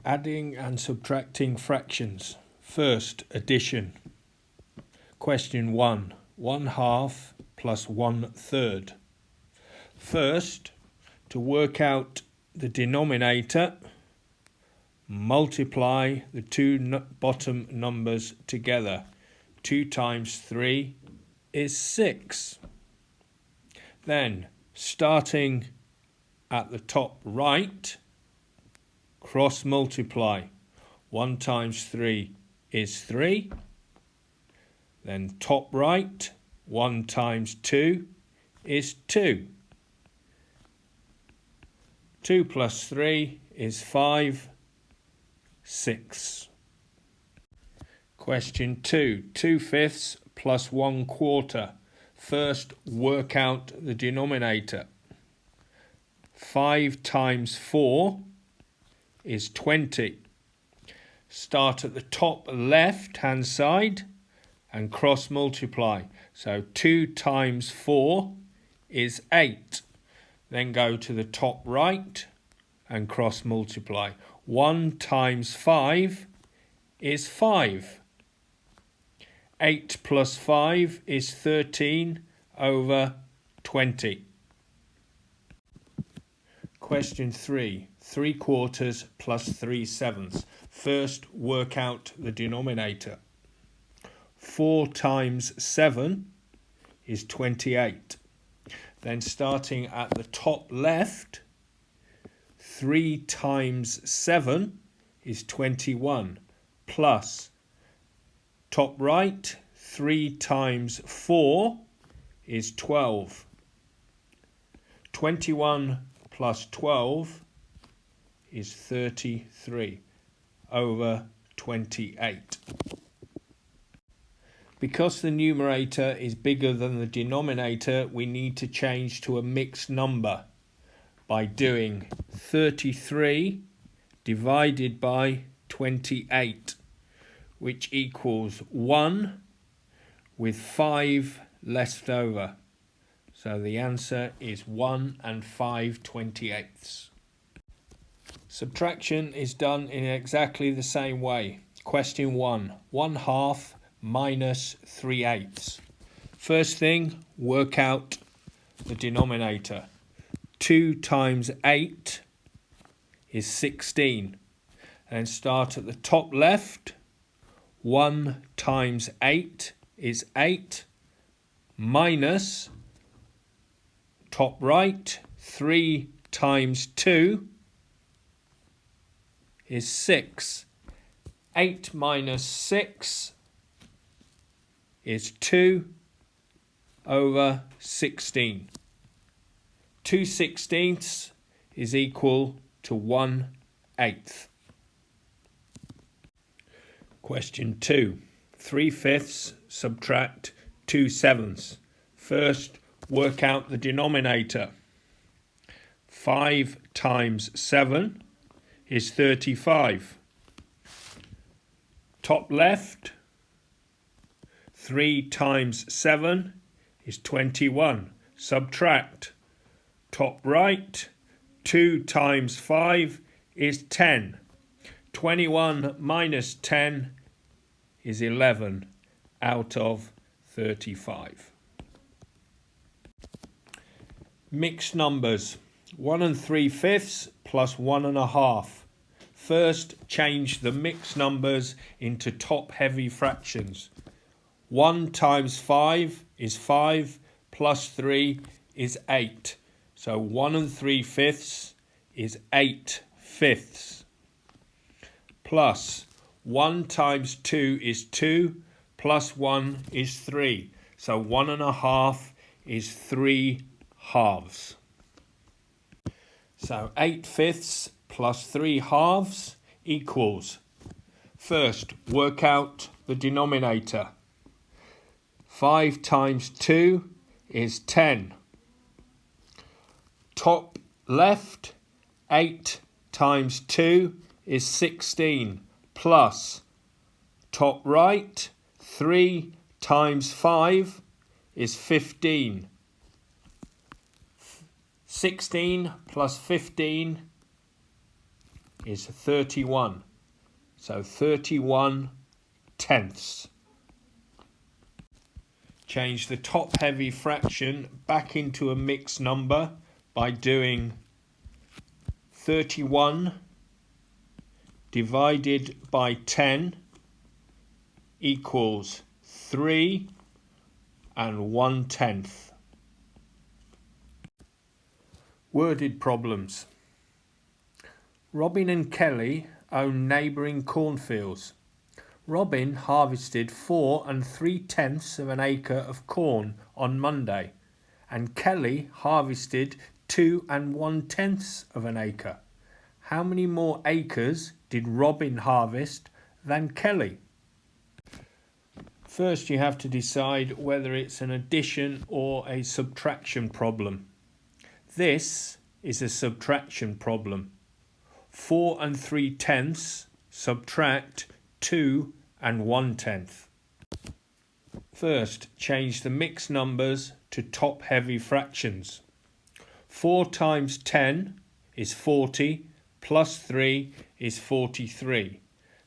Adding and subtracting fractions. First, addition. Question 1. 1/2 plus 1/3. First, to work out the denominator, multiply the two bottom numbers together. 2 times 3 is 6. Then, starting at the top right, cross multiply. 1 times 3 is 3. Then top right, 1 times 2 is 2. 2 plus 3 is 5, 6. Question 2. 2/5 plus 1/4. First, work out the denominator. 5 times 4 is 20. Start at the top left hand side and cross multiply. So 2 times 4 is 8. Then go to the top right and cross multiply. 1 times 5 is 5. 8 plus 5 is 13 over 20. Question 3. 3/4 plus 3/7. First, work out the denominator. 4 times 7 is 28. Then starting at the top left, 3 times 7 is 21, plus top right, 3 times 4 is 12. 21 plus 12 is 33 over 28. Because the numerator is bigger than the denominator, we need to change to a mixed number by doing 33 divided by 28, which equals 1 with 5 left over. So the answer is 1 5/28. Subtraction is done in exactly the same way. Question 1. 1/2 minus 3/8. First thing, work out the denominator. 2 times 8 is 16. And start at the top left. 1 times 8 is 8, minus top right, 3 times 2 is 6. 8 minus 6 is 2 over 16. 2/16 is equal to 1/8. Question 2. 3/5 subtract 2/7. First, work out the denominator. 5 times 7 is 35. Top left, 3 times 7 is 21. Subtract. Top right, 2 times 5 is 10. 21 minus 10 is 11 out of 35. Mixed numbers. 1 3/5 plus 1 1/2. First, change the mixed numbers into top-heavy fractions. 1 times 5 is 5, plus 3 is 8. So 1 3/5 is 8/5. Plus 1 times 2 is 2, plus 1 is 3. So 1 1/2 is 3/2. So 8/5 plus 3/2 equals. First, work out the denominator. 5 times 2 is 10. Top left, 8 times 2 is 16, plus top right, 3 times 5 is 15. 16 plus 15 is 31. So 31 tenths. Change the top heavy fraction back into a mixed number by doing 31 divided by 10 equals 3 and 1/10. Worded problems. Robin and Kelly own neighbouring cornfields. Robin harvested 4 3/10 of an acre of corn on Monday, and Kelly harvested 2 1/10 of an acre. How many more acres did Robin harvest than Kelly? First, you have to decide whether it's an addition or a subtraction problem. This is a subtraction problem. 4 3/10 subtract 2 1/10. First, change the mixed numbers to top heavy fractions. 4 times 10 is 40, plus 3 is 43.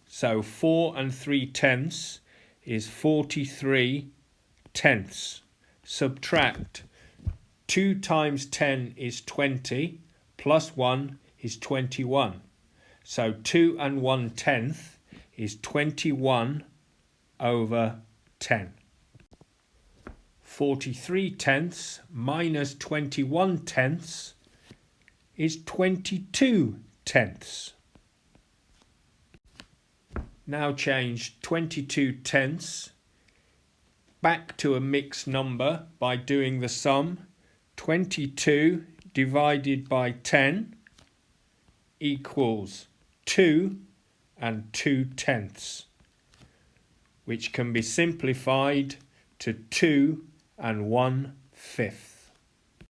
So 4 3/10 is 43 tenths. Subtract 2 times 10 is 20, plus 1 is 21. So 2 1/10 is 21 over 10. 43 tenths minus 21 tenths is 22 tenths. Now change 22 tenths back to a mixed number by doing the sum. 22 divided by 10 equals 2 and 2/10, which can be simplified to 2 1/5.